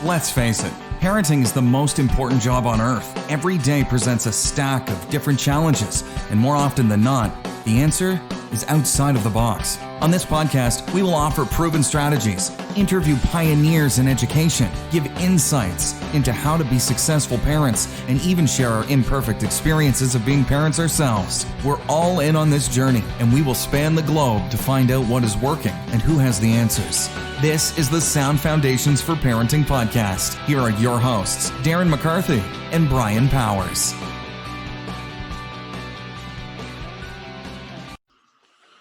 Let's face it, parenting is the most important job on earth. Every day presents a stack of different challenges, and more often than not, the answer is outside of the box. On this podcast, we will offer proven strategies, interview pioneers in education, give insights into how to be successful parents, and even share our imperfect experiences of being parents ourselves. We're all in on this journey, and we will span the globe to find out what is working and who has the answers. This is the Sound Foundations for Parenting podcast. Here are your hosts, Darren McCarthy and Brian Powers.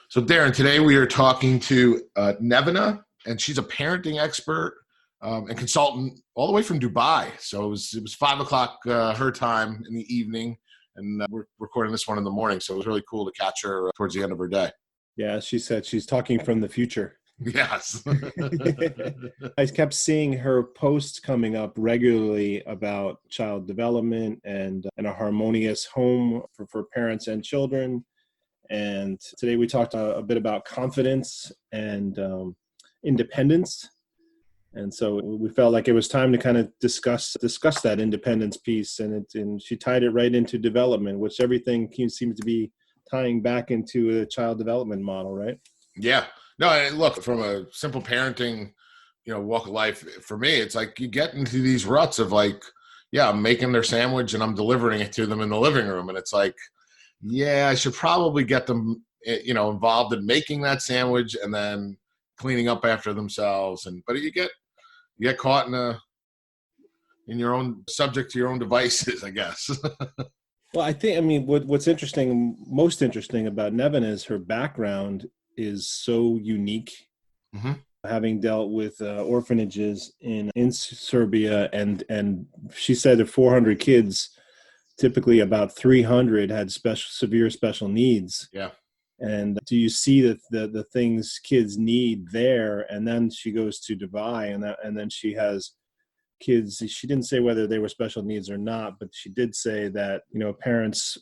So Darren, today we are talking to Nevena, and she's a parenting expert and consultant all the way from Dubai. So it was 5 o'clock her time in the evening, and we're recording this one in the morning. So it was really cool to catch her towards the end of her day. Yeah, she said she's talking from the future. Yes. I kept seeing her posts coming up regularly about child development and a harmonious home for parents and children. And today we talked a bit about confidence and independence. And so we felt like it was time to kind of discuss that independence piece. And she tied it right into development, which everything seems to be tying back into a child development model, right? Yeah. No, and look, from a simple parenting, walk of life, for me, it's like you get into these ruts of like, yeah, I'm making their sandwich and I'm delivering it to them in the living room. And it's like, yeah, I should probably get them, involved in making that sandwich and then cleaning up after themselves. But you get caught in your own subject to your own devices, I guess. Well, what's most interesting about Nevena is her background is so unique. Mm-hmm. Having dealt with orphanages in Serbia, and she said of 400 kids, typically about 300 had severe special needs. Yeah. And do you see the things kids need there? And then she goes to Dubai, and then she has kids. She didn't say whether they were special needs or not, but she did say that parents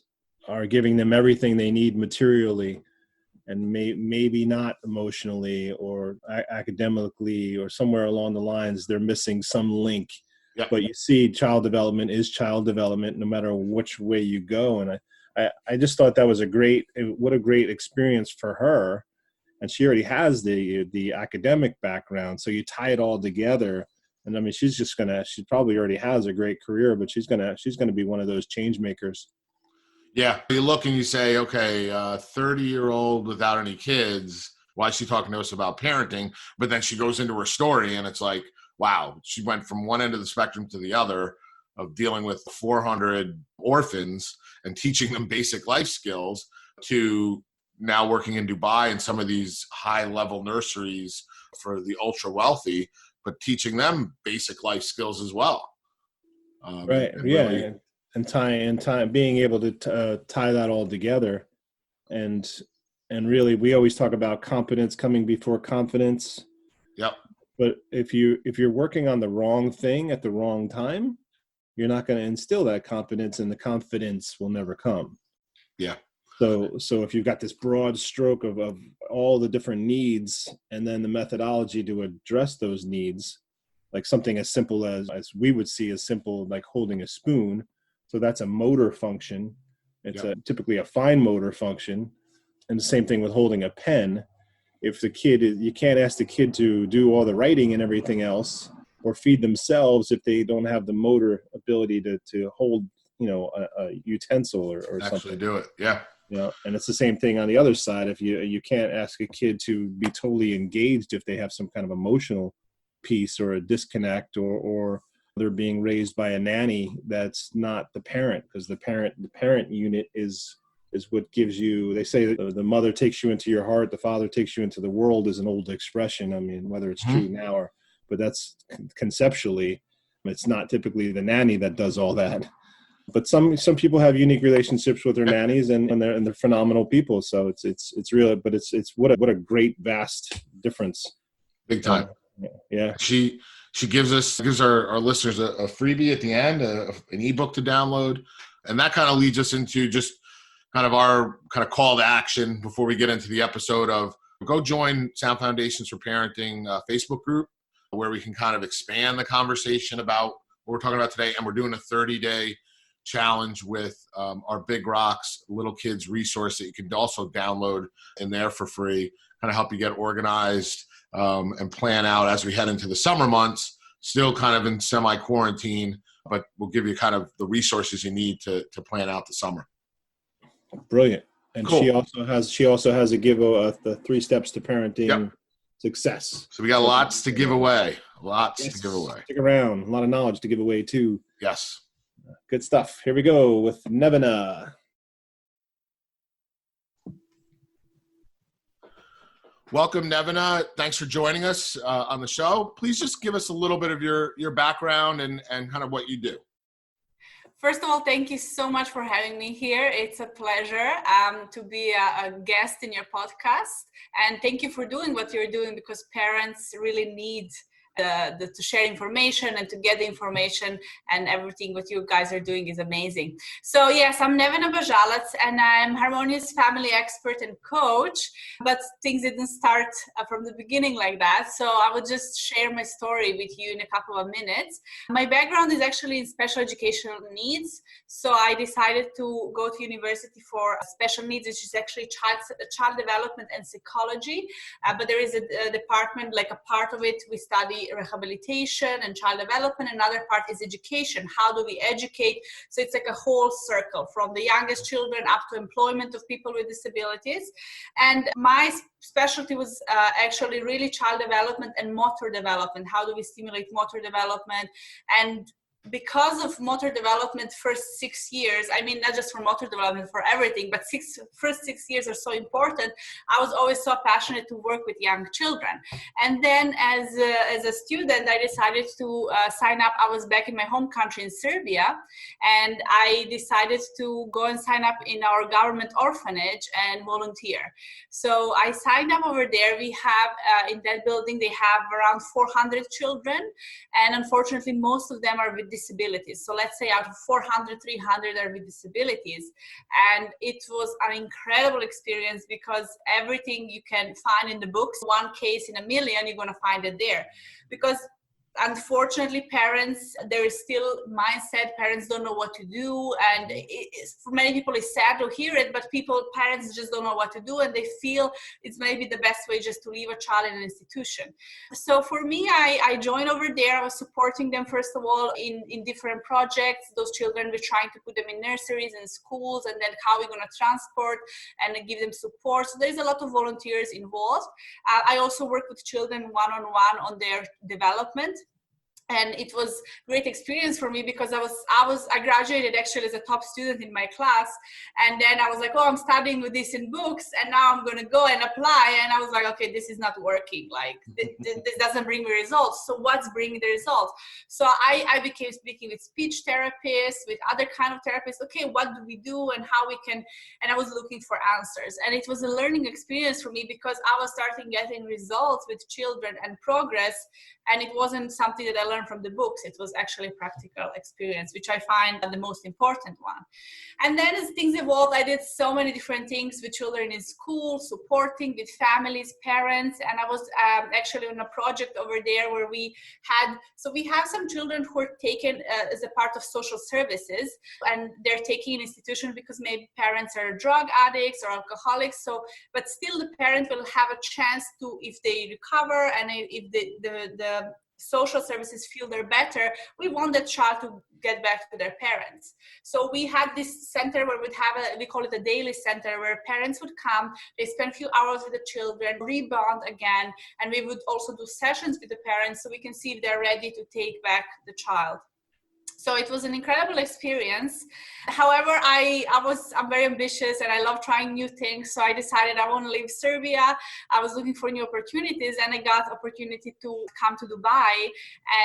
are giving them everything they need materially, and maybe not emotionally or academically, or somewhere along the lines they're missing some link. Yeah. But you see, child development is child development, no matter which way you go. And I just thought that was what a great experience for her. And she already has the academic background, so you tie it all together. And I mean, she probably already has a great career, but she's gonna be one of those change makers. Yeah, you look and you say, okay, 30-year-old without any kids, why is she talking to us about parenting? But then she goes into her story and it's like, wow, she went from one end of the spectrum to the other of dealing with 400 orphans and teaching them basic life skills to now working in Dubai in some of these high-level nurseries for the ultra-wealthy, but teaching them basic life skills as well. Right, yeah. Really, and being able to tie that all together, and really, we always talk about competence coming before confidence. Yep. But if you're working on the wrong thing at the wrong time, you're not going to instill that confidence, and the confidence will never come. Yeah. So if you've got this broad stroke of all the different needs, and then the methodology to address those needs, like something as simple as we would see as simple like holding a spoon. So that's a motor function. It's typically a fine motor function. And the same thing with holding a pen. If you can't ask the kid to do all the writing and everything else, or feed themselves if they don't have the motor ability to hold, a utensil or actually something. Actually do it. Yeah. Yeah. And it's the same thing on the other side. If you can't ask a kid to be totally engaged if they have some kind of emotional piece or a disconnect, or they're being raised by a nanny that's not the parent, because the parent unit is what gives you, they say that the mother takes you into your heart, the father takes you into the world, is an old expression. I mean, whether it's true now but that's conceptually, it's not typically the nanny that does all that. But some people have unique relationships with their nannies, and they're phenomenal people. So it's real, but it's what a great vast difference. Big time. Yeah. She gives our listeners a freebie at the end, an ebook to download, and that kind of leads us into just kind of our kind of call to action before we get into the episode of go join Sound Foundations for Parenting Facebook group. where we can kind of expand the conversation about what we're talking about today. And we're doing a 30-day challenge with our Big Rocks Little Kids resource that you can also download in there for free, kind of help you get organized and plan out as we head into the summer months, still kind of in semi-quarantine, but we'll give you kind of the resources you need to plan out the summer. Brilliant. And cool. she also has a the 3 steps to parenting success. So we got lots to give away. To give away. Stick around. A lot of knowledge to give away too. Yes. Good stuff. Here we go with Nevena. Welcome, Nevena. Thanks for joining us on the show. Please just give us a little bit of your background and kind of what you do. First of all, thank you so much for having me here. It's a pleasure to be a guest in your podcast. And thank you for doing what you're doing, because parents really need to share information and to get the information, and everything what you guys are doing is amazing. So yes, I'm Nevena Bazalac and I'm Harmonious family expert and coach, but things didn't start from the beginning like that. So I would just share my story with you in a couple of minutes. My background is actually in special educational needs. So I decided to go to university for special needs, which is actually child development and psychology. But there is a department, like a part of it, we study rehabilitation and child development. Another part is education. How do we educate? So it's like a whole circle from the youngest children up to employment of people with disabilities. And my specialty was actually really child development and motor development. How do we stimulate motor development? And because of motor development, first 6 years, I mean, not just for motor development, for everything, but first 6 years are so important. I was always so passionate to work with young children. And then as a student, I decided to sign up. I was back in my home country in Serbia, and I decided to go and sign up in our government orphanage and volunteer. So I signed up over there. We have, in that building, they have around 400 children. And unfortunately, most of them are with disabilities. So let's say out of 400, 300 are with disabilities. And it was an incredible experience, because everything you can find in the books, one case in a million, you're going to find it there. Because unfortunately, parents, there is still mindset, parents don't know what to do, and for many people it's sad to hear it, but parents just don't know what to do, and they feel it's maybe the best way just to leave a child in an institution. So for me, I joined over there. I was supporting them, first of all, in different projects. Those children, we're trying to put them in nurseries and schools, and then how we're going to transport and give them support. So there's a lot of volunteers involved. I also work with children one-on-one on their development. And it was a great experience for me, because I graduated actually as a top student in my class. And then I was like, oh, I'm studying with this in books, and now I'm going to go and apply. And I was like, okay, this is not working. Like, this doesn't bring me results. So what's bringing the results? So I became speaking with speech therapists, with other kind of therapists. Okay, what do we do and how we can, and I was looking for answers. And it was a learning experience for me, because I was starting getting results with children and progress. And it wasn't something that I learned from the books. It was actually a practical experience, which I find the most important one. And then as things evolved, I did so many different things with children in school, supporting with families, parents. And I was actually on a project over there where we have some children who are taken as a part of social services, and they're taken in institutions because maybe parents are drug addicts or alcoholics. So, but still the parent will have a chance to, if they recover and if the social services feel they're better, we want that child to get back to their parents. So we had this center where we'd have we call it a daily center, where parents would come, they spend a few hours with the children, rebond again, and we would also do sessions with the parents so we can see if they're ready to take back the child. So it was an incredible experience. However, I'm very ambitious and I love trying new things. So I decided I want to leave Serbia. I was looking for new opportunities, and I got opportunity to come to Dubai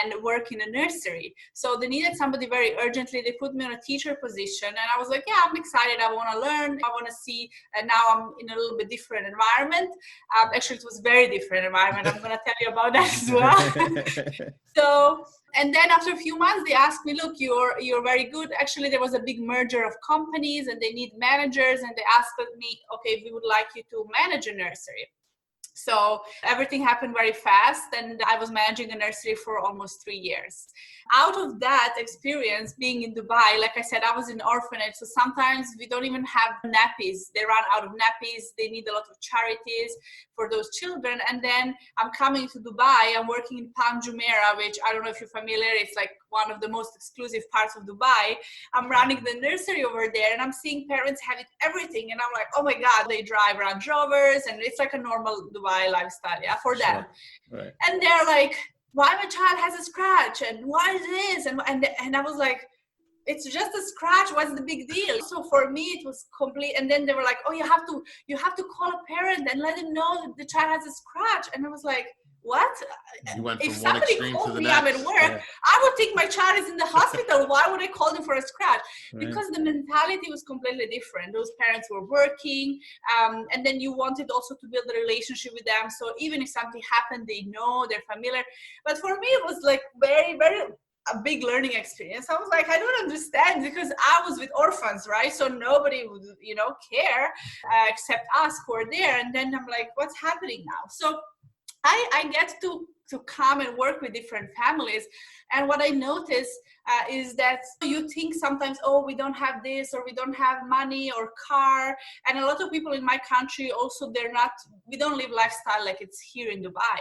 and work in a nursery. So they needed somebody very urgently. They put me on a teacher position, and I was like, yeah, I'm excited. I want to learn. I want to see. And now I'm in a little bit different environment. Actually, it was a very different environment. I'm going to tell you about that as well. And then after a few months, they asked me, look, you're very good. Actually, there was a big merger of companies and they need managers. And they asked me, okay, we would like you to manage a nursery. So everything happened very fast, and I was managing a nursery for almost 3 years. Out of that experience, being in Dubai, like I said, I was in orphanage, so sometimes we don't even have nappies. They run out of nappies. They need a lot of charities for those children. And then I'm coming to Dubai. I'm working in Palm Jumeirah, which I don't know if you're familiar. It's like one of the most exclusive parts of Dubai. I'm running the nursery over there, and I'm seeing parents having everything. And I'm like, oh my God, they drive Range Rovers, and it's like a normal Dubai lifestyle, yeah, for them. Right. And they're like, why my child has a scratch, and why is this? And I was like, it's just a scratch. What's the big deal? So for me, it was complete. And then they were like, oh, you have to call a parent and let them know that the child has a scratch. And I was like, what? You went if from one somebody extreme called to the me, next. I'm at work, I would think my child is in the hospital. Why would I call them for a scratch? Because the mentality was completely different. Those parents were working, and then you wanted also to build a relationship with them. So even if something happened, they know, they're familiar. But for me, it was like very, very a big learning experience. I was like, I don't understand, because I was with orphans, right? So nobody would, care except us who are there. And then I'm like, what's happening now? So I get to come and work with different families. And what I notice is that you think sometimes, oh, we don't have this, or we don't have money or car. And a lot of people in my country also, we don't live lifestyle like it's here in Dubai.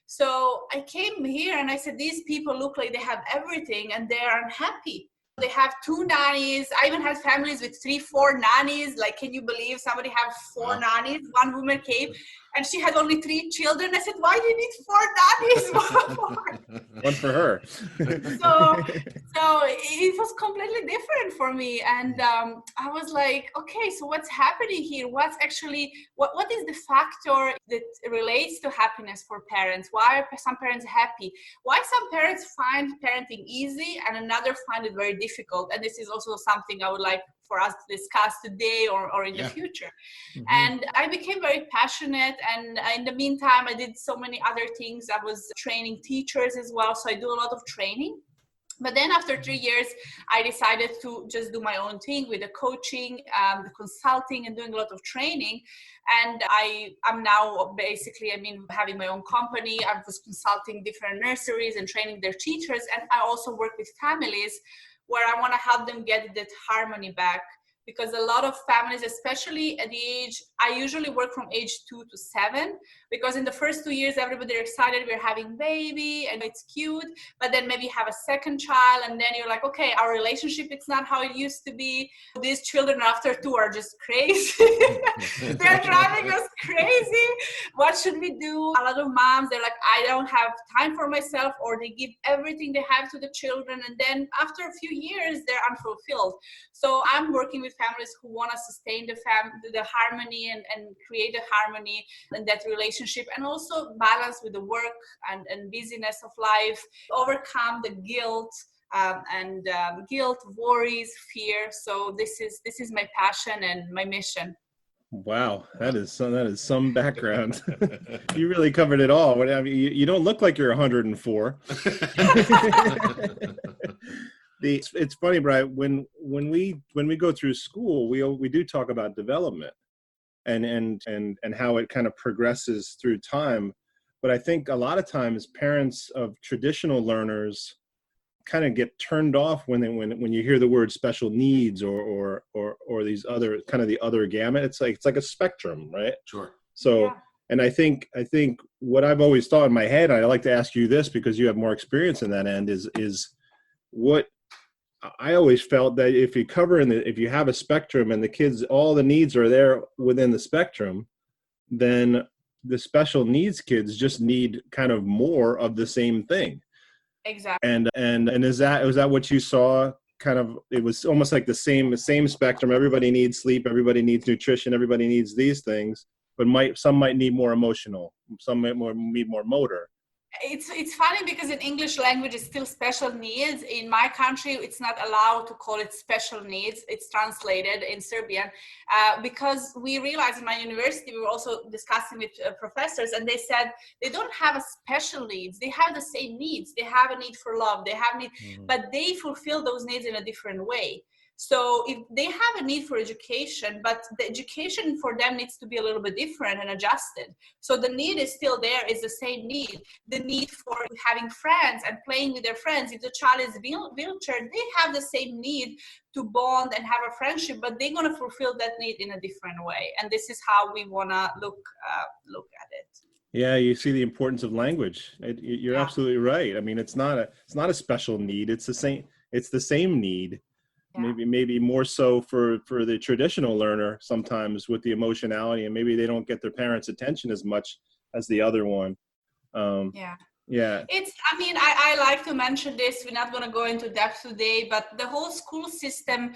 So I came here and I said, these people look like they have everything and they are unhappy. They have 2 nannies. I even had families with 3-4 nannies. Like, can you believe somebody have 4 nannies? One woman came and she had only 3 children. I said, why do you need 4 nannies? One for her. So it was completely different for me. And I was like, okay, so what's happening here? What's actually, what is the factor that relates to happiness for parents? Why are some parents happy? Why some parents find parenting easy and another find it very difficult? And this is also something I would like for us to discuss today or in the future. Mm-hmm. And I became very passionate. And in the meantime, I did so many other things. I was training teachers as well. So I do a lot of training. But then after 3 years, I decided to just do my own thing with the coaching, the consulting, and doing a lot of training. And I'm now basically, having my own company. I was consulting different nurseries and training their teachers. And I also work with families where I want to help them get that harmony back. Because a lot of families, especially at the age, I usually work from age 2 to 7, because in the first 2 years, everybody are excited, we're having baby and it's cute, but then maybe have a second child. And then you're like, okay, our relationship, it's not how it used to be. These children after 2 are just crazy. They're driving us crazy. What should we do? A lot of moms, they're like, I don't have time for myself, or they give everything they have to the children. And then after a few years, they're unfulfilled. So I'm working with families who want to sustain the harmony and create a harmony in that relationship, and also balance with the work and busyness of life, overcome the guilt, guilt, worries, fear. So this is my passion and my mission. Wow, that is some background. You really covered it all. You don't look like you're 104. It's funny, Brian. When we go through school, we do talk about development and how it kind of progresses through time. But I think a lot of times parents of traditional learners kind of get turned off when you hear the word special needs or these other kind of the other gamut. It's like a spectrum, right? Sure. So. Yeah. And I think what I've always thought in my head, and I'd like to ask you this because you have more experience in that end, is what I always felt that if you have a spectrum and the kids, all the needs are there within the spectrum, then the special needs kids just need kind of more of the same thing. Exactly. And was that what you saw? Kind of, it was almost like the same spectrum. Everybody needs sleep, everybody needs nutrition, everybody needs these things, but some might need more emotional, some might need more motor. It's funny because in English language it's still special needs. In my country, it's not allowed to call it special needs. It's translated in Serbian because we realized in my university, we were also discussing with professors, and they said they don't have a special needs. They have the same needs. They have a need for love. They have need, but they fulfill those needs in a different way. So if they have a need for education, but the education for them needs to be a little bit different and adjusted. So the need is still there, is the same need. The need for having friends and playing with their friends. If the child is wheelchair, they have the same need to bond and have a friendship, but they're going to fulfill that need in a different way. And this is how we want to look at it. Yeah, you see the importance of language. You're absolutely right. I mean, it's not a special need. It's the same need. Yeah. Maybe more so for the traditional learner sometimes with the emotionality, and maybe they don't get their parents' attention as much as the other one. Yeah. I like to mention this. We're not going to go into depth today, but the whole school system,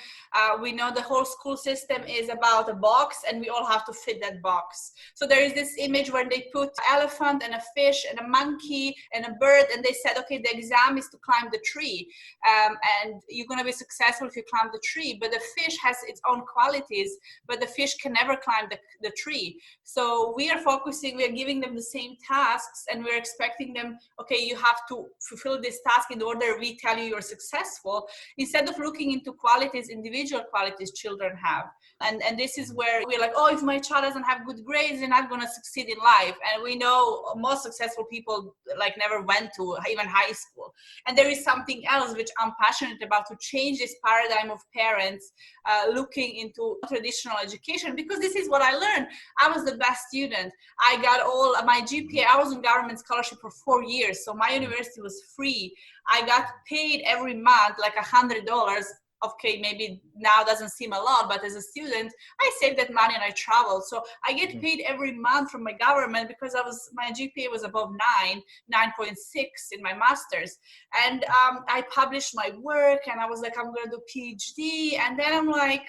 we know the whole school system is about a box, and we all have to fit that box. So there is this image where they put an elephant and a fish and a monkey and a bird, and they said, okay, the exam is to climb the tree. And you're going to be successful if you climb the tree. But the fish has its own qualities, but the fish can never climb the tree. So we are giving them the same tasks, and we're expecting them, okay, you have to fulfill this task in order we tell you you're successful, instead of looking into qualities, individual qualities children have. And this is where we're like, oh, if my child doesn't have good grades, they're not going to succeed in life. And we know most successful people like never went to even high school. And there is something else which I'm passionate about, to change this paradigm of parents looking into traditional education, because this is what I learned. I was the best student. I got all my GPA. I was on government scholarship for 4 years. So my university was free. I got paid every month like $100. Okay, maybe now doesn't seem a lot, but as a student, I saved that money and I traveled. So I get paid every month from my government because my GPA was above 9.6 in my master's. And I published my work, and I was like, I'm going to do PhD. And then I'm like,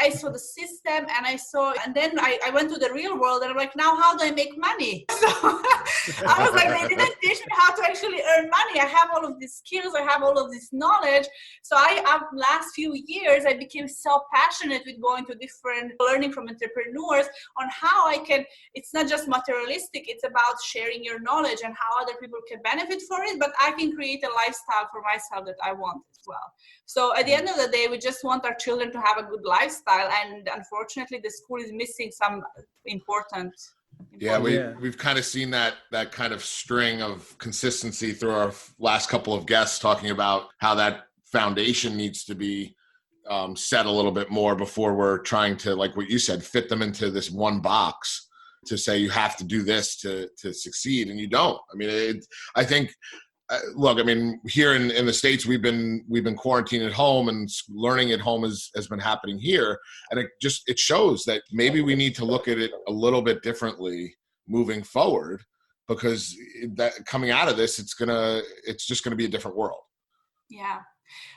I saw the system, and then I went to the real world, and I'm like, now how do I make money? So I was like, they didn't teach me how to actually earn money. I have all of these skills, I have all of this knowledge. So last few years, I became so passionate with going to learning from entrepreneurs on how I can, it's not just materialistic, it's about sharing your knowledge and how other people can benefit for it, but I can create a lifestyle for myself that I want as well. So at the end of the day, we just want our children to have a good lifestyle, and unfortunately the school is missing some important. Yeah, we've kind of seen that kind of string of consistency through our last couple of guests, talking about how that foundation needs to be set a little bit more before we're trying to, like what you said, fit them into this one box to say you have to do this to succeed, and you don't. I mean, I think. Look, I mean, here in the States, we've been quarantined at home, and learning at home has been happening here. And it shows that maybe we need to look at it a little bit differently moving forward, because that coming out of this, it's just gonna be a different world. Yeah.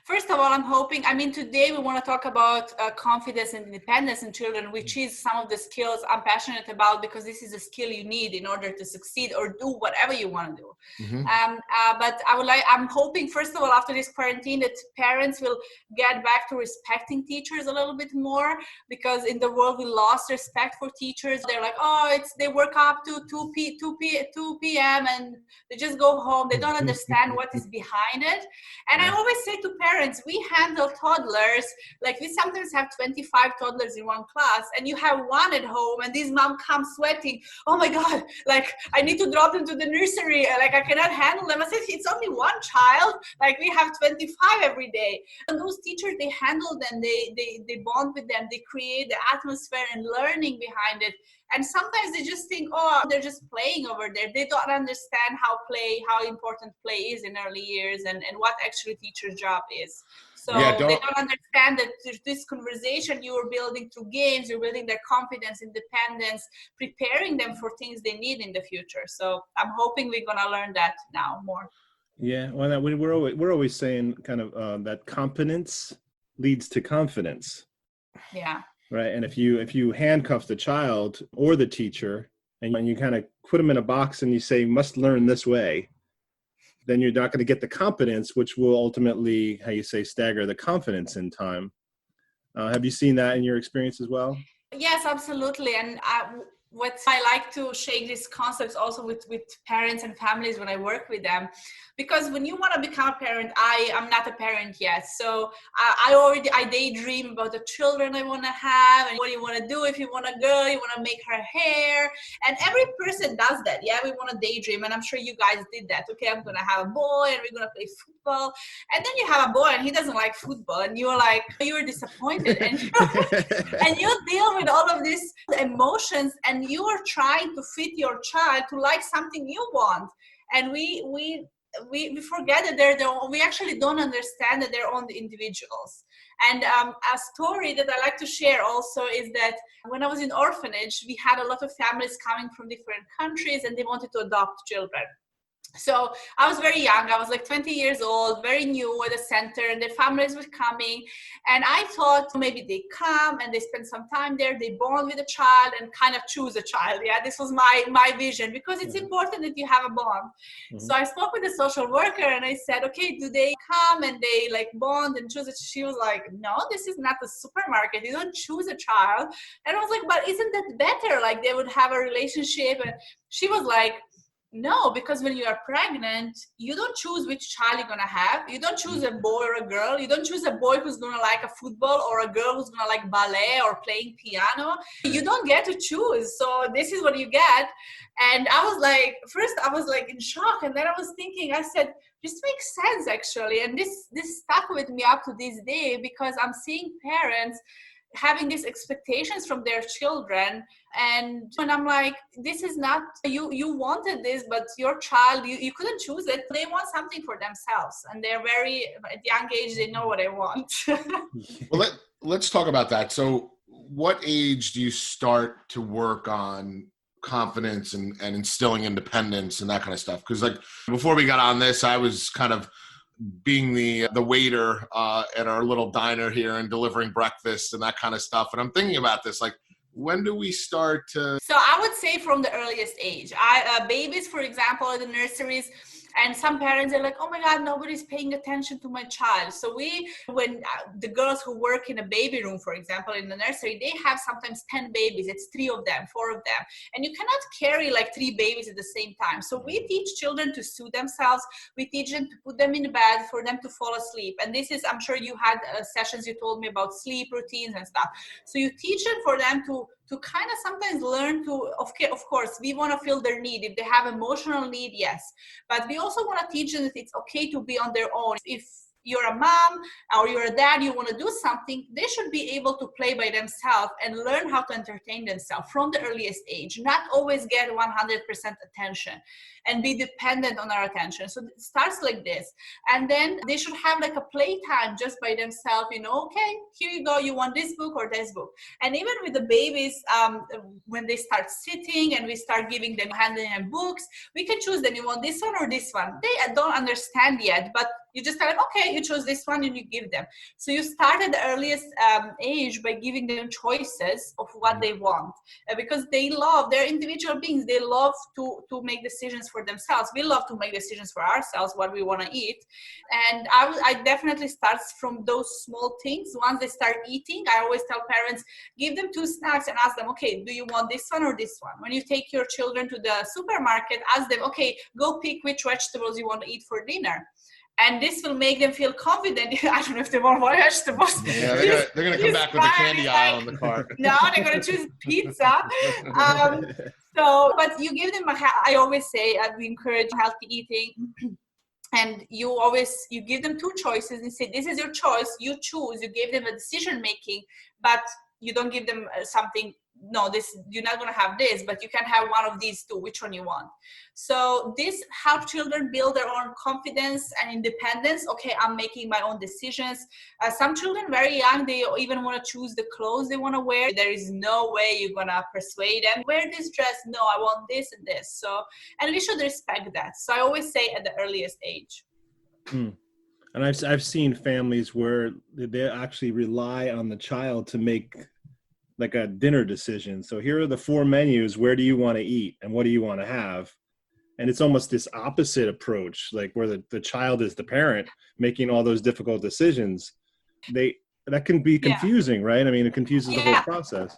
First of all, I'm hoping, today we want to talk about confidence and independence in children, which is some of the skills I'm passionate about, because this is a skill you need in order to succeed or do whatever you want to do. Mm-hmm. But I'm hoping, first of all, after this quarantine, that parents will get back to respecting teachers a little bit more, because in the world we lost respect for teachers. They're like, they work up to 2 p.m. and they just go home. They don't understand what is behind it. And I always say to parents, we handle toddlers, like we sometimes have 25 toddlers in one class, and you have one at home, and this mom comes sweating, oh my God, like I need to drop them to the nursery, like I cannot handle them. I said, it's only one child, like we have 25 every day. And those teachers, they handle them, they bond with them, they create the atmosphere and learning behind it. And sometimes they just think, they're just playing over there. They don't understand how important play is in early years, and what actually teacher's job is. So they don't understand that this conversation you are building through games, you're building their confidence, independence, preparing them for things they need in the future. So I'm hoping we're going to learn that now more. Yeah, well, we're always saying kind of that competence leads to confidence. Yeah. Right. And if you handcuff the child or the teacher, and you kind of put them in a box and you say, must learn this way, then you're not going to get the competence, which will ultimately, stagger the confidence in time. Have you seen that in your experience as well? Yes, absolutely. And what I like to share these concepts also with parents and families when I work with them, because when you want to become a parent, I am not a parent yet. So I daydream about the children I want to have, and what you want to do. If you want a girl, you want to make her hair, and every person does that. Yeah, we want to daydream, and I'm sure you guys did that. Okay, I'm going to have a boy and we're going to play football. And then you have a boy and he doesn't like football, and you're like, you're disappointed, and and you deal with all of these emotions, and you are trying to fit your child to like something you want. And we forget that we actually don't understand that they're own individuals. And a story that I like to share also is that when I was in orphanage, we had a lot of families coming from different countries, and they wanted to adopt children. So I was very young. I was like 20 years old, very new at the center, and their families were coming. And I thought maybe they come and they spend some time there, they bond with a child and kind of choose a child. Yeah, this was my vision, because it's important that you have a bond. Mm-hmm. So I spoke with the social worker and I said, okay, do they come and they like bond and choose it? She was like, no, this is not a supermarket. You don't choose a child. And I was like, but isn't that better? Like they would have a relationship. And she was like, no, because when you are pregnant, you don't choose which child you're going to have. You don't choose a boy or a girl. You don't choose a boy who's going to like a football or a girl who's going to like ballet or playing piano. You don't get to choose. So this is what you get. And I was like, first I was like in shock. And then I was thinking, I said, this makes sense actually. And this stuck with me up to this day, because I'm seeing parents having these expectations from their children. And when I'm like, this is not, you wanted this, but your child, you couldn't choose it. They want something for themselves. And they're very, at young age, they know what they want. Well, let's talk about that. So what age do you start to work on confidence and instilling independence and that kind of stuff? Because like before we got on this, I was kind of being the waiter at our little diner here and delivering breakfast and that kind of stuff. And I'm thinking about this, like, when do we start to? So I would say from the earliest age. Babies, for example, at the nurseries, and some parents are like, oh my God, nobody's paying attention to my child. So when the girls who work in a baby room, for example, in the nursery, they have sometimes 10 babies. It's 3 of them, 4 of them. And you cannot carry like 3 babies at the same time. So we teach children to soothe themselves. We teach them to put them in the bed for them to fall asleep. And this is, I'm sure you had sessions, you told me about sleep routines and stuff. So you teach them for them to kind of sometimes learn to, of course, we want to feel their need. If they have emotional need, yes. But we also want to teach them that it's okay to be on their own. If you're a mom or you're a dad, you want to do something, they should be able to play by themselves and learn how to entertain themselves from the earliest age, not always get 100% attention and be dependent on our attention. So it starts like this. And then they should have like a playtime just by themselves, okay, here you go, you want this book or this book. And even with the babies, when they start sitting and we start giving them, handing them books, we can choose them, you want this one or this one. They don't understand yet, but you just tell them, okay, you chose this one and you give them. So you start at the earliest age by giving them choices of what they want, because they're individual beings. They love to make decisions for themselves. We love to make decisions for ourselves, what we want to eat. And I definitely start from those small things. Once they start eating, I always tell parents, give them 2 snacks and ask them, okay, do you want this one or this one? When you take your children to the supermarket, ask them, okay, go pick which vegetables you want to eat for dinner. And this will make them feel confident. I don't know if they want more vegetables. Yeah, they're gonna come back with the candy aisle in the car. No, they're gonna choose pizza. But you give them I always say, we encourage healthy eating. And you give them 2 choices and say, this is your choice, you choose. You give them a decision making, but you don't give them something, no, you're not going to have this, but you can have one of these 2, which one you want. So this helps children build their own confidence and independence. Okay, I'm making my own decisions. Some children very young, they even want to choose the clothes they want to wear. There is no way you're going to persuade them, wear this dress. No, I want this and this. So, and we should respect that. So I always say at the earliest age. And I've seen families where they actually rely on the child to make like a dinner decision. So here are the 4 menus. Where do you want to eat and what do you want to have? And it's almost this opposite approach, like where the child is the parent making all those difficult decisions. That can be confusing, right? I mean, it confuses the whole process.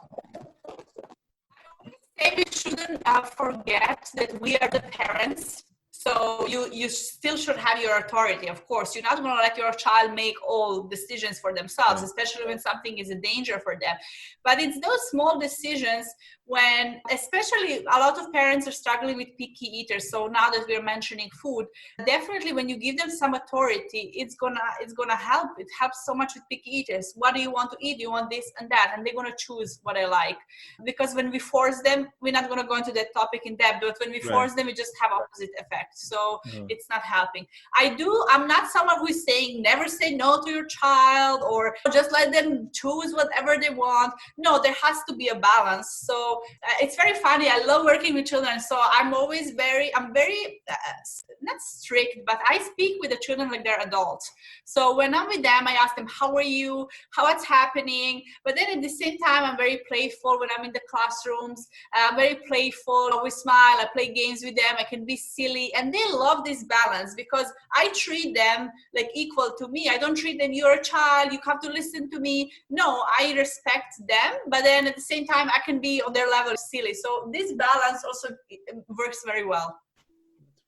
We shouldn't forget that we are the parents. So you still should have your authority, of course. You're not going to let your child make all decisions for themselves, especially when something is a danger for them. But it's those small decisions when, especially a lot of parents are struggling with picky eaters. So now that we're mentioning food, definitely when you give them some authority, it's gonna help. It helps so much with picky eaters. What do you want to eat? You want this and that, and they're gonna choose what I like. Because when we force them, we're not gonna go into that topic in depth, but when we force them, we just have opposite effect. So it's not helping. I'm not someone who is saying never say no to your child or just let them choose whatever they want. No, there has to be a balance. So it's very funny. I love working with children. So I'm very not strict, but I speak with the children like they're adults. So when I'm with them, I ask them, how are you? What's happening? But then at the same time, I'm very playful when I'm in the classrooms. I'm very playful. I always smile. I play games with them. I can be silly. And they love this balance because I treat them like equal to me. I don't treat them, you're a child, you have to listen to me. No, I respect them. But then at the same time, I can be on their level silly. So this balance also works very well.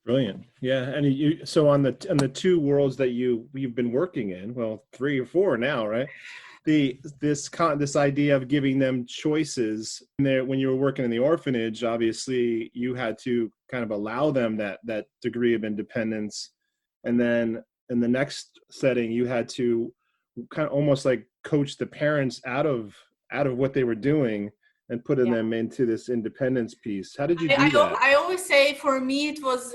Brilliant. Yeah. And so on the two worlds that you've been working in, well, 3 or 4 now, right? This idea of giving them choices. When you were working in the orphanage, obviously you had to kind of allow them that degree of independence. And then in the next setting, you had to kind of almost like coach the parents out of what they were doing and putting them into this independence piece. How did you do that? I always say for me, it was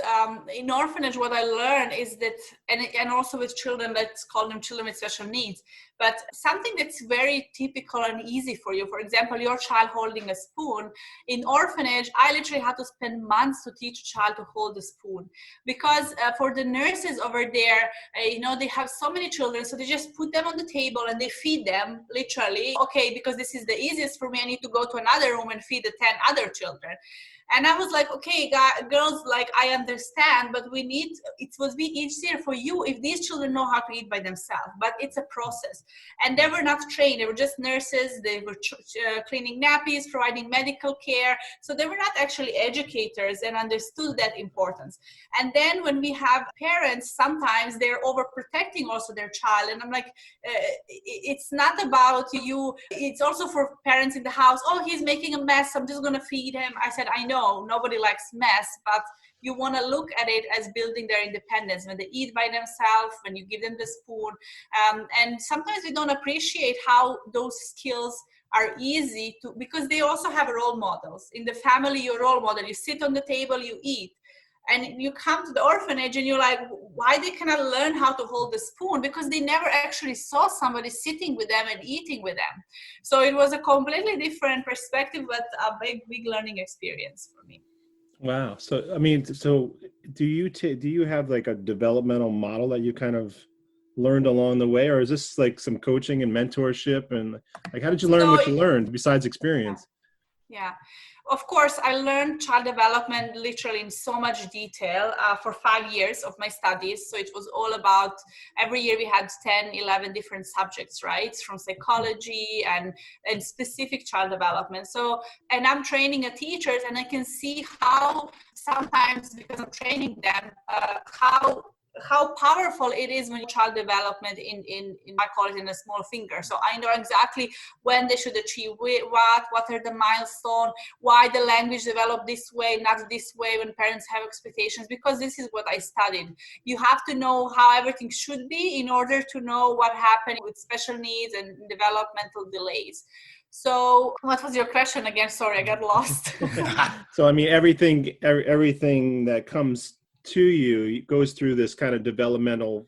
in orphanage, what I learned is that, and also with children, let's call them children with special needs, but something that's very typical and easy for you. For example, your child holding a spoon. In orphanage, I literally had to spend months to teach a child to hold a spoon because for the nurses over there, they have so many children, so they just put them on the table and they feed them literally. Okay, because this is the easiest for me, I need to go to another room and feed the 10 other children. And I was like, okay, girls, like I understand, but it would be easier for you if these children know how to eat by themselves, but it's a process. And they were not trained. They were just nurses. They were cleaning nappies, providing medical care. So they were not actually educators and understood that importance. And then when we have parents, sometimes they're overprotecting also their child. And I'm like, it's not about you. It's also for parents in the house. Oh, he's making a mess. I'm just going to feed him. I said, I know. Nobody likes mess, but you want to look at it as building their independence when they eat by themselves, when you give them the spoon. And sometimes we don't appreciate how those skills are easy to, because they also have role models. In the family, your role model, you sit on the table, you eat. And you come to the orphanage and you're like, why they cannot learn how to hold the spoon? Because they never actually saw somebody sitting with them and eating with them. So it was a completely different perspective, but a big learning experience for me. Wow. So, I mean, do you have like a developmental model that you kind of learned along the way, or is this like some coaching and mentorship? And like, how did you learn what you learned besides experience? Yeah. Of course, I learned child development literally in so much detail for 5 years of my studies. So it was all about, every year we had 10, 11 different subjects, right? From psychology and specific child development. So, and I'm training teachers, and I can see how sometimes, because I'm training them, how powerful it is when child development in I call it in a small finger. So I know exactly when they should achieve what are the milestones, why the language developed this way, not this way when parents have expectations, because this is what I studied. You have to know how everything should be in order to know what happened with special needs and developmental delays. So what was your question again? Sorry, I got lost. So, I mean, everything that comes to you goes through this kind of developmental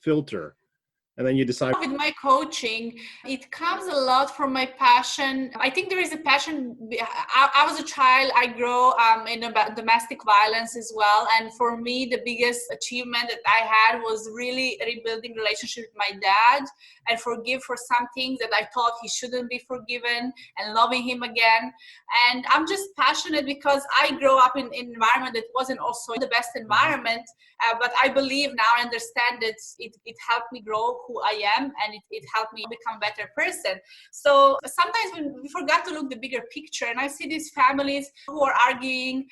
filter, and then you decide. With my coaching, it comes a lot from my passion. I think there is a passion. I was a child. I grew in domestic violence as well. And for me, the biggest achievement that I had was really rebuilding relationship with my dad and forgive for some things that I thought he shouldn't be forgiven, and loving him again. And I'm just passionate because I grew up in an environment that wasn't also the best environment. But I believe now, I understand that it helped me grow who I am, and it helped me become a better person. So sometimes we forgot to look the bigger picture, and I see these families who are arguing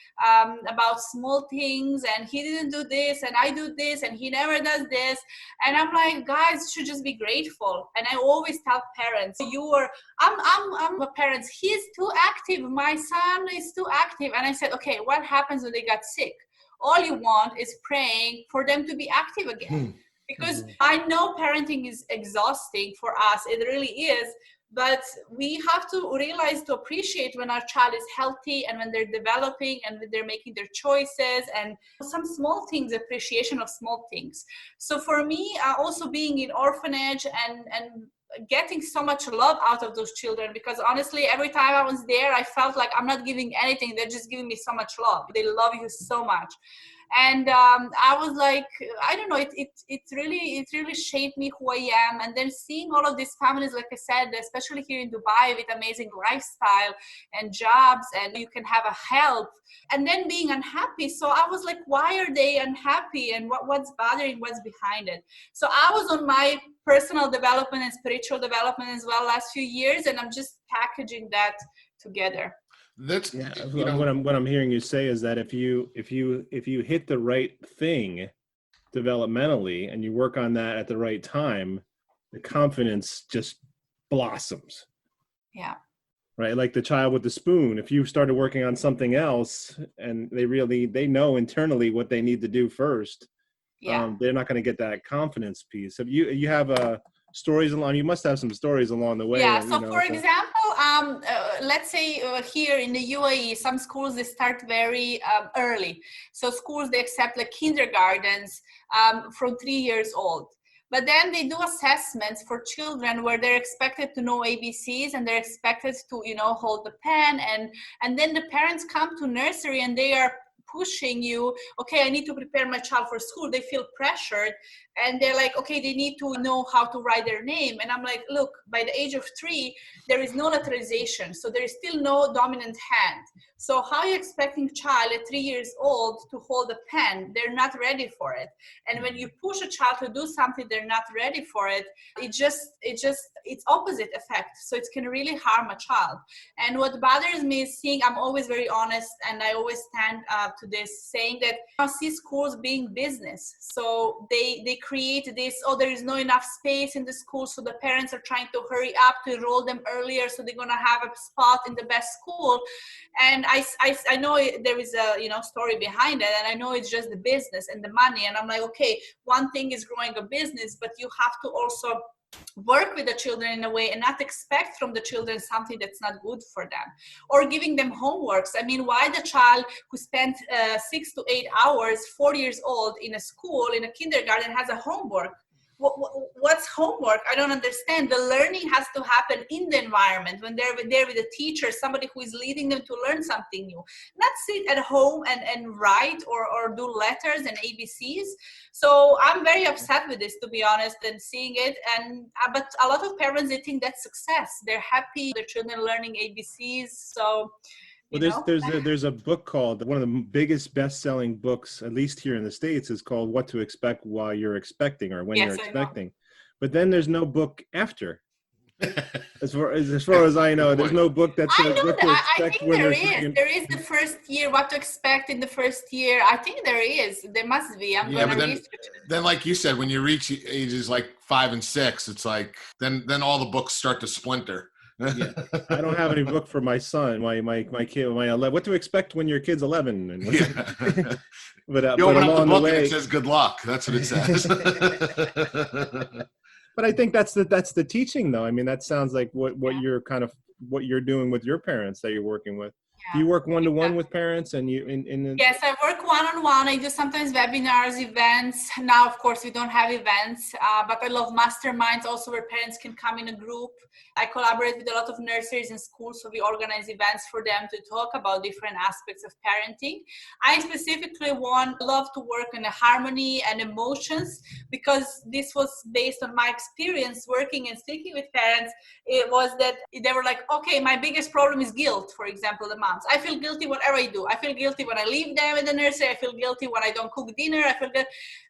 about small things, and he didn't do this, and I do this, and he never does this. And I'm like, guys, you should just be grateful. And I always tell parents, I'm a parent, he's too active, my son is too active. And I said, okay, what happens when they got sick? All you want is praying for them to be active again. Because I know parenting is exhausting for us, it really is. But we have to realize to appreciate when our child is healthy and when they're developing and when they're making their choices, and some small things, appreciation of small things. So for me, also being in orphanage and getting so much love out of those children, because honestly, every time I was there, I felt like I'm not giving anything. They're just giving me so much love. They love you so much. And I was like, I don't know, it really shaped me who I am. And then seeing all of these families, like I said, especially here in Dubai, with amazing lifestyle and jobs, and you can have a help, and then being unhappy. So I was like, why are they unhappy, and what's bothering, what's behind it? So I was on my personal development and spiritual development as well last few years, and I'm just packaging that together. That's what I'm hearing you say is that if you hit the right thing developmentally and you work on that at the right time, the confidence just blossoms. Yeah. Right, like the child with the spoon. If you started working on something else and they know internally what they need to do first, they're not going to get that confidence piece. So you have stories along. You must have some stories along the way. Yeah. So for example, let's say here in the UAE, some schools, they start very early. So schools, they accept like kindergartens from 3 years old. But then they do assessments for children where they're expected to know ABCs, and they're expected to, hold the pen. And then the parents come to nursery and they are pushing you, okay, I need to prepare my child for school. They feel pressured, and they're like, okay, they need to know how to write their name. And I'm like, look, by the age of 3, there is no lateralization. So there is still no dominant hand. So how are you expecting a child at 3 years old to hold a pen? They're not ready for it. And when you push a child to do something they're not ready for it, it's opposite effect. So it can really harm a child. And what bothers me is seeing, I'm always very honest, and I always stand to this, saying that I see schools being business. So they create this, there is no enough space in the school, so the parents are trying to hurry up to enroll them earlier so they're going to have a spot in the best school. And I know there is a story behind it, and I know it's just the business and the money. And I'm like, okay, one thing is growing a business, but you have to also work with the children in a way and not expect from the children something that's not good for them, or giving them homeworks. I mean, why the child who spent 6 to 8 hours, 4 years old, in a school, in a kindergarten, has a homework? What's homework? I don't understand. The learning has to happen in the environment, when they're there with a teacher, somebody who is leading them to learn something new, not sit at home and write or do letters and ABCs. So I'm very upset with this, to be honest, and seeing it. But a lot of parents, they think that's success. They're happy their children learning ABCs. So there's a book called, one of the biggest best-selling books, at least here in the States, is called What to Expect While You're Expecting, or When You're Expecting. But then there's no book after. As far as I know, there's no book that says what to expect. I think there is the first year, what to expect in the first year. I think there is. There must be. I'm going to research it. Then, like you said, when you reach ages like 5 and 6, it's like then all the books start to splinter. Yeah. I don't have any book for my son, my kid, my 11. What to expect when your kid's 11? And but open up the book and it says good luck. That's what it says. But I think that's the teaching, though. I mean, that sounds like what you're doing with your parents that you're working with. Do you work one-to-one with parents? And Yes, I work one-on-one. I do sometimes webinars, events. Now, of course, we don't have events, but I love masterminds also, where parents can come in a group. I collaborate with a lot of nurseries and schools, so we organize events for them to talk about different aspects of parenting. I specifically love to work on the harmony and emotions, because this was based on my experience working and speaking with parents. It was that they were like, okay, my biggest problem is guilt, for example, the moms. I feel guilty whatever I do. I feel guilty when I leave them in the nursery. I feel guilty when I don't cook dinner. I feel good.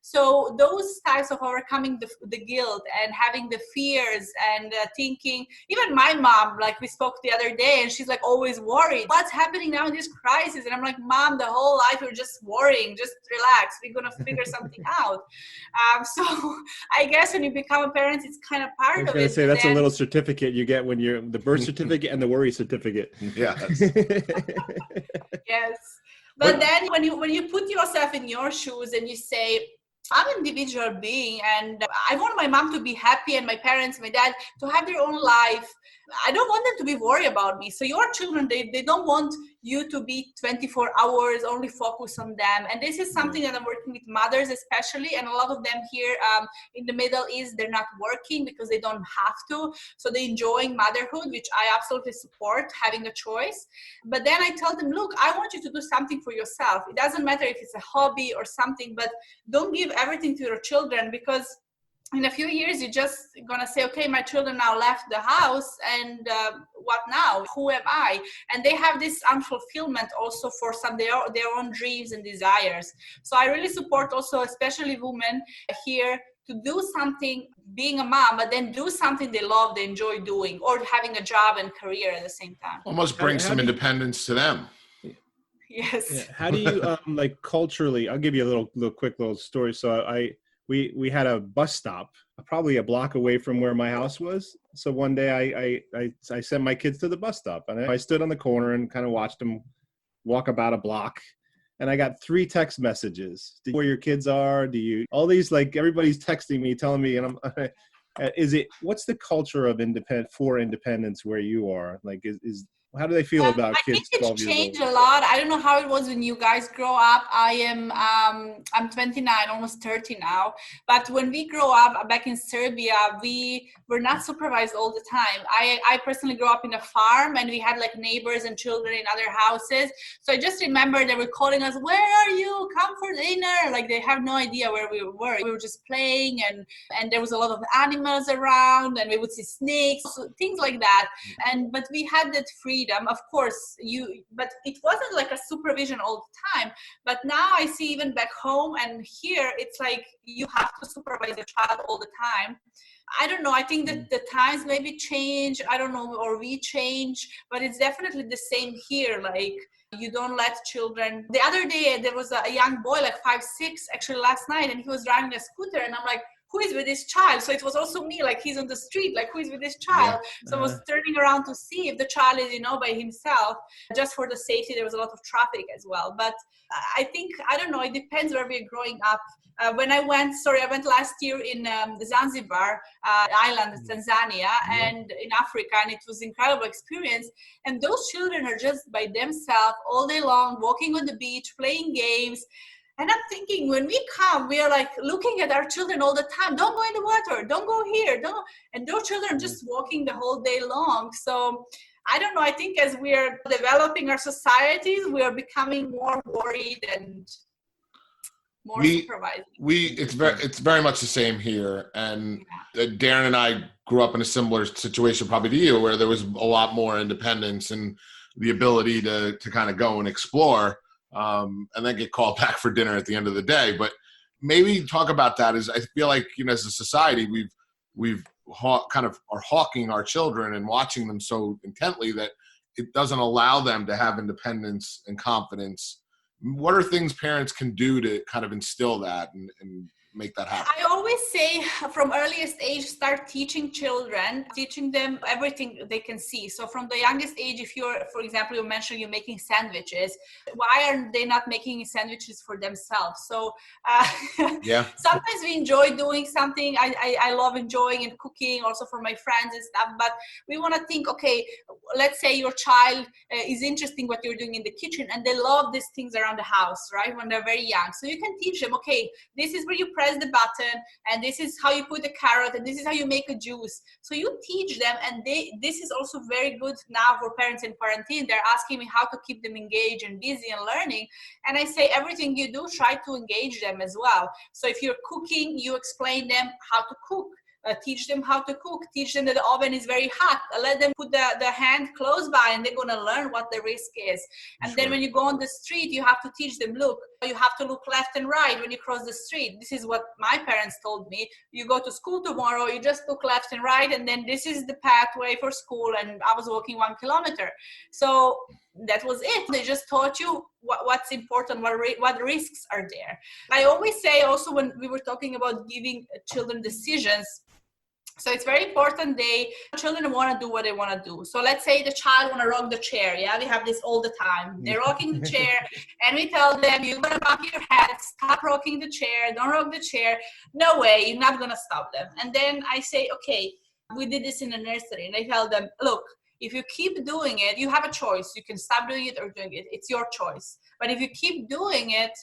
So those types of overcoming the guilt and having the fears and thinking, even my mom, like we spoke the other day, and she's like always worried. What's happening now in this crisis? And I'm like, Mom, the whole life we're just worrying. Just relax. We're going to figure something out. So I guess when you become a parent, it's kind of part of it. I was going to say, that's a little certificate you get when you're the birth certificate and the worry certificate. Yes. Yes. But then when you put yourself in your shoes and you say, I'm an individual being and I want my mom to be happy and my parents, my dad, to have their own life. I don't want them to be worried about me. So your children, they don't want you to be 24 hours, only focus on them. And this is something that I'm working with mothers especially. And a lot of them here in the Middle East, they're not working because they don't have to. So they're enjoying motherhood, which I absolutely support, having a choice. But then I tell them, look, I want you to do something for yourself. It doesn't matter if it's a hobby or something, but don't give everything to your children, because in a few years, you're just going to say, okay, my children now left the house and what now? Who am I? And they have this unfulfillment also for some their own dreams and desires. So I really support also, especially women here, to do something, being a mom, but then do something they love, they enjoy doing, or having a job and career at the same time. Almost bring some independence to them. Yes. Yeah. How do you, like culturally, I'll give you a quick little story. So we had a bus stop probably a block away from where my house was. So one day I sent my kids to the bus stop, and I stood on the corner and kind of watched them walk about a block. And I got 3 text messages. Where your kids are? All these, like, everybody's texting me, telling me, and what's the culture of independence where you are? Like, how do they feel about kids? I think it's changed a lot. I don't know how it was when you guys grow up. I'm 29, almost 30 now. But when we grow up back in Serbia, we were not supervised all the time. I personally grew up in a farm, and we had like neighbors and children in other houses. So I just remember they were calling us, "Where are you? Come for dinner." Like, they have no idea where we were. We were just playing, and there was a lot of animals around, and we would see snakes, things like that. But we had that freedom. Of course, but it wasn't like a supervision all the time. But now I see, even back home and here, it's like you have to supervise your child all the time. I don't know. I think that the times maybe change. I don't know, or we change, but it's definitely the same here. Like, you don't let children. The other day, there was a young boy, like 5'6", actually last night, and he was driving a scooter, and I'm like, who is with this child? So it was also me, like, he's on the street, like, who is with this child? Yeah. So I was turning around to see if the child is, by himself, just for the safety. There was a lot of traffic as well. But I think, I don't know, it depends where we're growing up. When I went last year in Zanzibar island, Tanzania, and in Africa, and it was an incredible experience. And those children are just by themselves all day long, walking on the beach, playing games. And I'm thinking, when we come, we are like looking at our children all the time. Don't go in the water. Don't go here. Don't. And those children are just walking the whole day long. So I don't know. I think as we are developing our societies, we are becoming more worried and more supervising. It's very much the same here. And Darren and I grew up in a similar situation, probably to you, where there was a lot more independence and the ability to kind of go and explore. And then get called back for dinner at the end of the day. But maybe talk about that. As I feel like, as a society, we've kind of are hawking our children and watching them so intently that it doesn't allow them to have independence and confidence. What are things parents can do to kind of instill that and make that happen? I always say from earliest age, start teaching children, teaching them everything they can see. So from the youngest age, if you're, for example, you mentioned you're making sandwiches, why are they not making sandwiches for themselves? So sometimes we enjoy doing something. I love enjoying and cooking also for my friends and stuff, but we want to think, okay, let's say your child is interested in what you're doing in the kitchen and they love these things around the house, right? When they're very young. So you can teach them, okay, this is where you press the button, and this is how you put the carrot, and this is how you make a juice. So you teach them, and this is also very good now for parents in quarantine. They're asking me how to keep them engaged and busy and learning. And I say, everything you do, try to engage them as well. So if you're cooking, you explain them how to cook. Teach them how to cook, teach them that the oven is very hot, let them put the hand close by, and they're going to learn what the risk is. And then when you go on the street, you have to teach them, look, You have to look left and right when you cross the street. This is what my parents told me. You go to school tomorrow, you just look left and right, and then this is the pathway for school. And I was walking 1 kilometer. So that was it. They just taught you what's important, what risks are there. I always say also, when we were talking about giving children decisions, so it's very important children want to do what they want to do. So let's say the child want to rock the chair. Yeah, we have this all the time. They're rocking the chair and we tell them, you're going to bump your head, stop rocking the chair, don't rock the chair. No way, you're not going to stop them. And then I say, okay, we did this in a nursery. And I tell them, look, if you keep doing it, you have a choice. You can stop doing it or doing it. It's your choice. But if you keep doing it,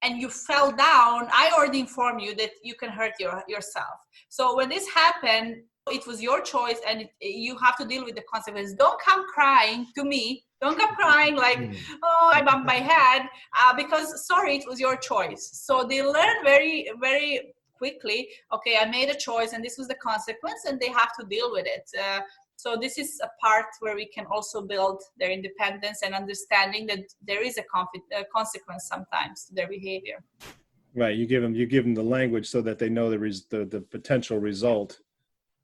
and you fell down, I already informed you that you can hurt yourself. So when this happened, it was your choice, and you have to deal with the consequences. Don't come crying to me. Don't come crying like, oh, I bumped my head, because sorry, it was your choice. So they learn very, very quickly, okay, I made a choice and this was the consequence, and they have to deal with it. So this is a part where we can also build their independence and understanding that there is a consequence sometimes to their behavior. Right. You give them the language so that they know the potential result.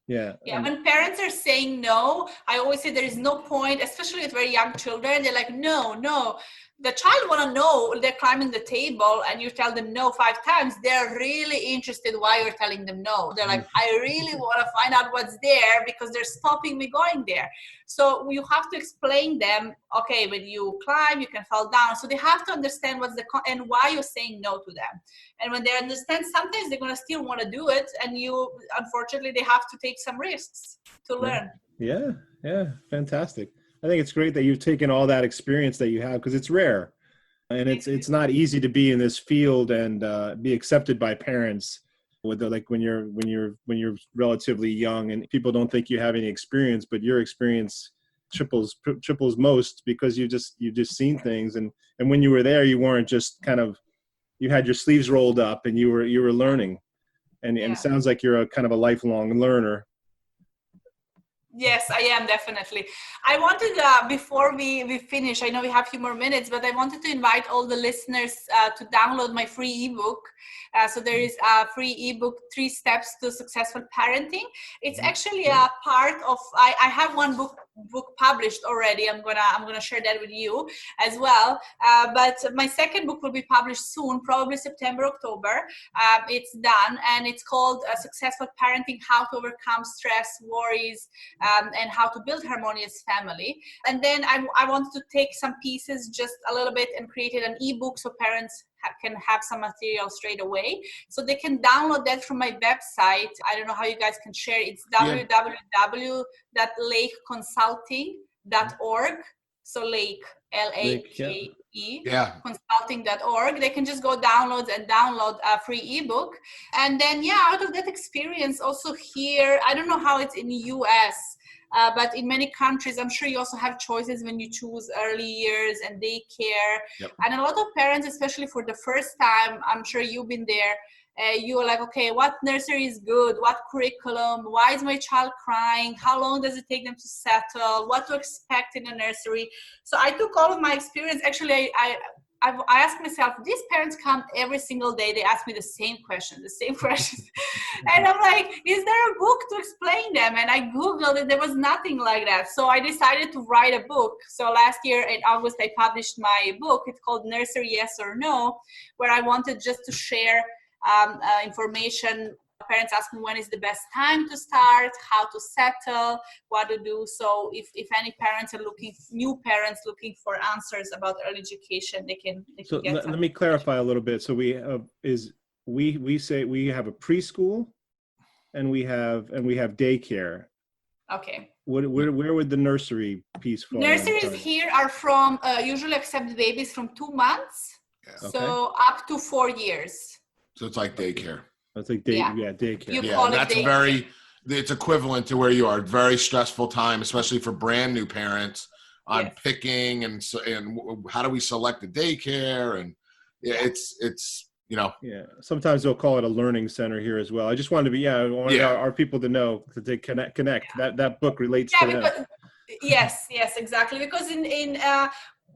Yeah. Yeah. When parents are saying no, I always say there is no point, especially with very young children. They're like, no. The child want to know. They're climbing the table and you tell them no 5 times. They're really interested why you're telling them no. They're like, I really want to find out what's there because they're stopping me going there. So you have to explain them, okay, when you climb, you can fall down. So they have to understand and why you're saying no to them. And when they understand, sometimes they're going to still want to do it. And unfortunately, they have to take some risks to learn. Yeah. Fantastic. I think it's great that you've taken all that experience that you have, because it's rare, and it's not easy to be in this field and be accepted by parents. When you're relatively young and people don't think you have any experience, but your experience triples most, because you've just seen things, and when you were there, you weren't just you had your sleeves rolled up and you were learning, and it sounds like you're a kind of a lifelong learner. Yes, I am, definitely. I wanted, before we finish, I know we have a few more minutes, but I wanted to invite all the listeners to download my free ebook. So there is a free ebook, 3 Steps to Successful Parenting. It's actually a part of, I have one book published already. I'm gonna share that with you as well. But my second book will be published soon, probably September, October. It's done, and it's called Successful Parenting: How to Overcome Stress, Worries, and How to Build Harmonious Family. And then I wanted to take some pieces, just a little bit, and created an ebook so parents can have some material straight away. So they can download that from my website. I don't know how you guys can share. It's www.lakeconsulting.org. So Lake, L-A-K-E, consulting.org. They can just go download a free ebook. And then, out of that experience, also here, I don't know how it's in the US, but in many countries, I'm sure you also have choices when you choose early years and daycare. Yep. And a lot of parents, especially for the first time, I'm sure you've been there, you're like, okay, what nursery is good? What curriculum? Why is my child crying? How long does it take them to settle? What to expect in a nursery? So I took all of my experience. Actually, I asked myself, these parents come every single day. They ask me the same questions. And I'm like, is there a book to explain them? And I Googled it. There was nothing like that. So I decided to write a book. So last year in August, I published my book. It's called Nursery Yes or No, where I wanted just to share information. Parents ask me when is the best time to start, how to settle, what to do. So if any parents are new parents looking for answers about early education, they can get let me clarify a little bit. So we say we have a preschool and we have daycare. Okay. Where would the nursery piece fall? Nurseries here are from usually accept babies from 2 months, so up to 4 years. So it's like daycare. It's like daycare. That's it's equivalent to where you are. Very stressful time, especially for brand new parents on picking and how do we select the daycare, and it's sometimes they'll call it a learning center here as well. I just wanted to I wanted our people to know that they connect. That book relates to them. Yes, exactly. Because in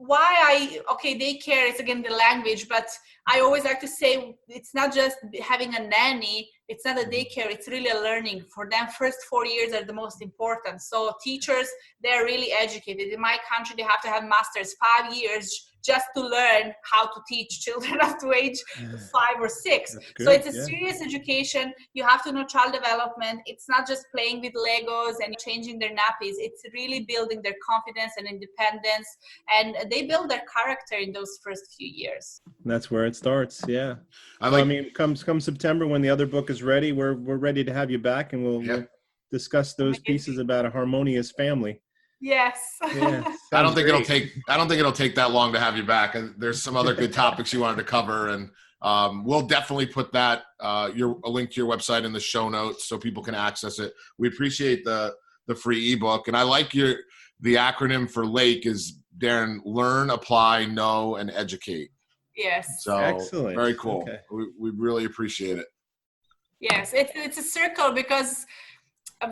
daycare is again the language, but I always like to say it's not just having a nanny, it's not a daycare, it's really a learning. For them, first 4 years are the most important. So teachers, they're really educated. In my country, they have to have masters 5 years just to learn how to teach children up to age 5 or 6. So it's a serious education. You have to know child development. It's not just playing with Legos and changing their nappies. It's really building their confidence and independence. And they build their character in those first few years. That's where it starts. Yeah. I mean, come September when the other book is ready, we're ready to have you back, and we'll discuss those pieces about a harmonious family. Yes. Yeah, I don't think it'll take that long to have you back. And there's some other good topics you wanted to cover, and we'll definitely put that a link to your website in the show notes so people can access it. We appreciate the free ebook, and I like the acronym for LAKE is, Darren, learn, apply, know, and educate. Yes. So excellent. Very cool. Okay. We really appreciate it. Yes, it's a circle, because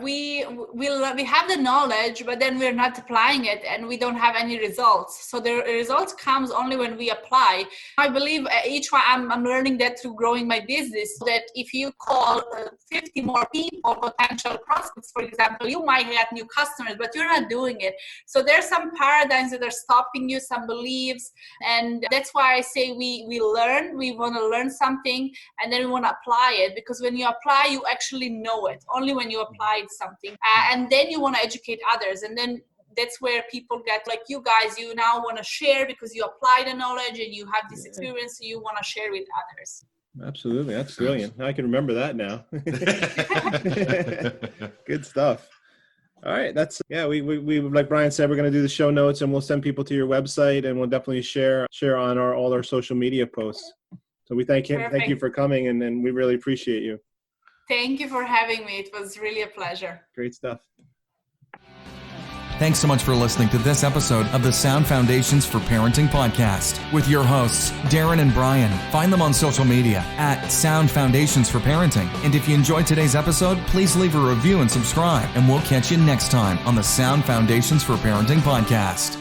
we have the knowledge, but then we're not applying it, and we don't have any results. So the results comes only when we apply. I believe each one, I'm learning that through growing my business, that if you call 50 more people, potential prospects, for example, you might get new customers, but you're not doing it. So there's some paradigms that are stopping you, some beliefs, and that's why I say we learn. We want to learn something, and then we want to apply it, because when you apply, you actually know it. Only when you apply something, and then you want to educate others, and then that's where people get, like you guys, you now want to share because you apply the knowledge and you have this experience, so you want to share with others. Absolutely. That's brilliant. I can remember that now. Good stuff. All right. We like Brian said, we're going to do the show notes, and we'll send people to your website, and we'll definitely share on all our social media posts. So we thank you for coming, and we really appreciate you. Thank you for having me. It was really a pleasure. Great stuff. Thanks so much for listening to this episode of the Sound Foundations for Parenting podcast with your hosts, Darren and Brian. Find them on social media at Sound Foundations for Parenting. And if you enjoyed today's episode, please leave a review and subscribe. And we'll catch you next time on the Sound Foundations for Parenting podcast.